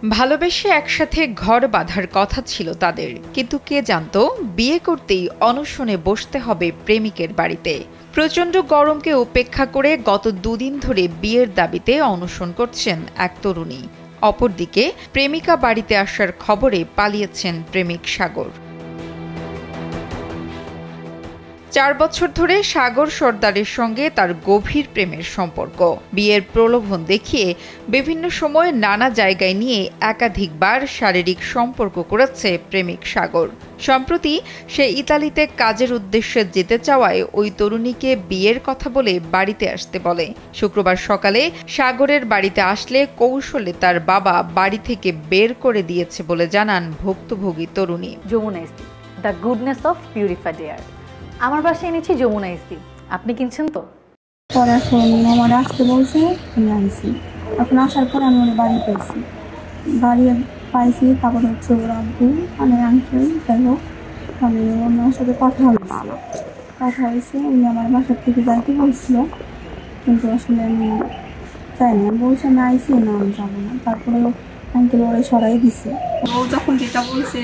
ভালোবেসে একসাথে ঘর বাঁধার কথা ছিল তাদের, কিন্তু কে জানতো বিয়ে করতেই অনশনে বসতে হবে প্রেমিকের বাড়িতে। প্রচণ্ড গরমকে উপেক্ষা করে গত দুদিন ধরে বিয়ের দাবিতে অনশন করছেন এক তরুণী। অপরদিকে প্রেমিকা বাড়িতে আসার খবরে পালিয়েছেন প্রেমিক সাগর। 4 বছর ধরে সাগর সর্দারের সঙ্গে তার গভীর প্রেমের সম্পর্ক। বিয়ের প্রলোভন দেখিয়ে বিভিন্ন সময় নানা জায়গায় নিয়ে একাধিকবার শারীরিক সম্পর্ক করেছে প্রেমিক সাগর। সম্প্রতি সে ইতালিতে কাজের উদ্দেশ্যে যেতে চাওয়ায় ওই তরুণীকে বিয়ের কথা বলে বাড়িতে আসতে বলে। শুক্রবার সকালে সাগরের বাড়িতে আসলে কৌশলে তার বাবা বাড়ি থেকে বের করে দিয়েছে বলে জানান ভুক্তভোগী তরুণী। যমুনা ইস্তি, the goodness of purified air. আমার বাসায় এনেছি যমুনা ইস্তি, আপনি কিনছেন তো? এখন আমার আসতে বলছে, আমি আনছি। এখন আসার পর আমি ওর বাড়ি পেয়েছি, পাইছি। তারপর হচ্ছে ওর আব্বু মানে আঙ্কেল, যাই হোক আমি ওনার সাথে কথা হয়েছে। উনি আমার বাসার থেকে যাইতে বলছিল, কিন্তু আসলে আমি চাইনি। আমি বলছি আমি আইসি না, আমি যাবো না। তারপরে আঙ্কেল ওরে সরাই দিছে। ও যখন যেটা বলছে,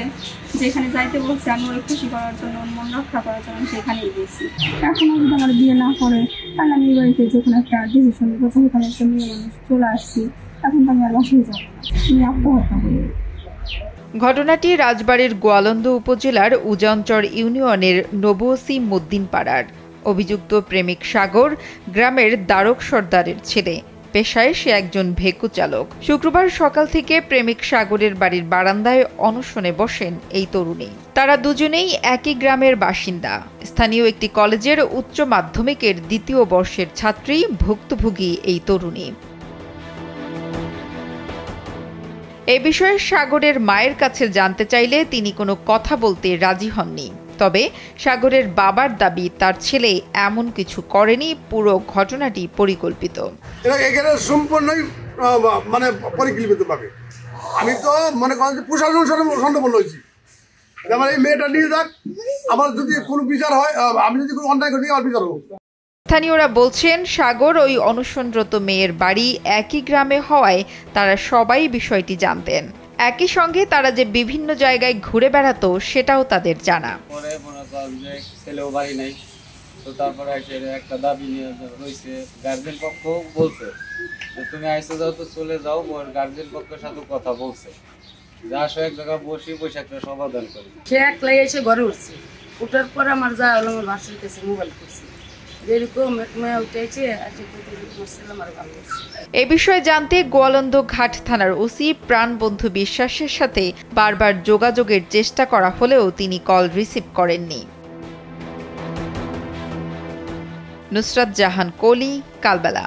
যেখানে যাইতে বলছে, আমি ওরে খুশি করার জন্য, ওর মন রক্ষা করার জন্য সেখানেই গেছি। এখন যদি আমার বিয়ে না করে, তাহলে আমি এই বাড়িতে যখন একটা ডিসিশন নিবো, সেখানে একটা মেয়ে মানুষ চলে আসছি, এখন তো আমি আর বাসায় যাবো না, আমি আত্মহত্যা করি। ঘটনাটি রাজবাড়ীর গোয়ালন্দ উপজেলার উজানচর ইউনিয়নের নবুসি মুদ্দিন পাড়ার। অভিযুক্ত প্রেমিক সাগর গ্রামের দারক সর্দারের ছেলে। পেশায় সে একজন ভেকু চালক। শুক্রবার সকাল থেকে প্রেমিক সাগরের বাড়ির বারান্দায় অনশনে বসেন এই তরুণী। তারা দুজনেই একই গ্রামের বাসিন্দা। স্থানীয় একটি কলেজের উচ্চ মাধ্যমিকের 2য় বর্ষের ছাত্রী ভুক্তভোগী এই তরুণী। এ বিষয়ে সাগরের মায়ের কাছে জানতে চাইলে তিনি কোনো কথা বলতে রাজি হননি। তবে সাগরের বাবার দাবি তার ছেলে এমন কিছু করেনি, পুরো ঘটনাটি পরিকল্পিত। এখানে সম্পূর্ণই মানে পরিকল্পিতভাবে। আমি তো মনে করেন যে প্রশাসন সন্দেহ হয়েছি, আমার এই মেয়েটা নিয়ে যাক, আমার যদি কোনো বিচার হয়, আমি যদি কোনো অন্যায় করি আমার বিচার হোক। স্থানীয়রা বলছেন সাগর ওই অনশনরত মেয়ের বাড়ি একই গ্রামে হওয়ায় তারা সবাই বিষয়টি জানতেন। একই সঙ্গে তারা যে বিভিন্ন জায়গায় ঘুরে বেড়াতো সেটাও তাদের জানা। ছেলেও বাড়ি নাই, তো তারপরে একটা দাবি নিয়ে রয়েছে। গার্জেন পক্ষ বলছে তুমি আইসে যাও, তো চলে যাও। গার্জেন পক্ষের সাথে কথা বলছে যে আসো এক জায়গায় বসে একটা সমাধান করি। সে একলাই এসে ঘরে উঠছে, উঠার পর আমার যা হলো, আমার ভাষার কাছে মোবাইল করছে। এ বিষয়ে জানতে গোয়ালন্দ ঘাট থানার ওসি প্রাণবন্ধু বিশ্বাসের সাথে বারবার যোগাযোগের চেষ্টা করা হলেও তিনি কল রিসিভ করেননি। নুসরাত জাহান কলি, কালবেলা।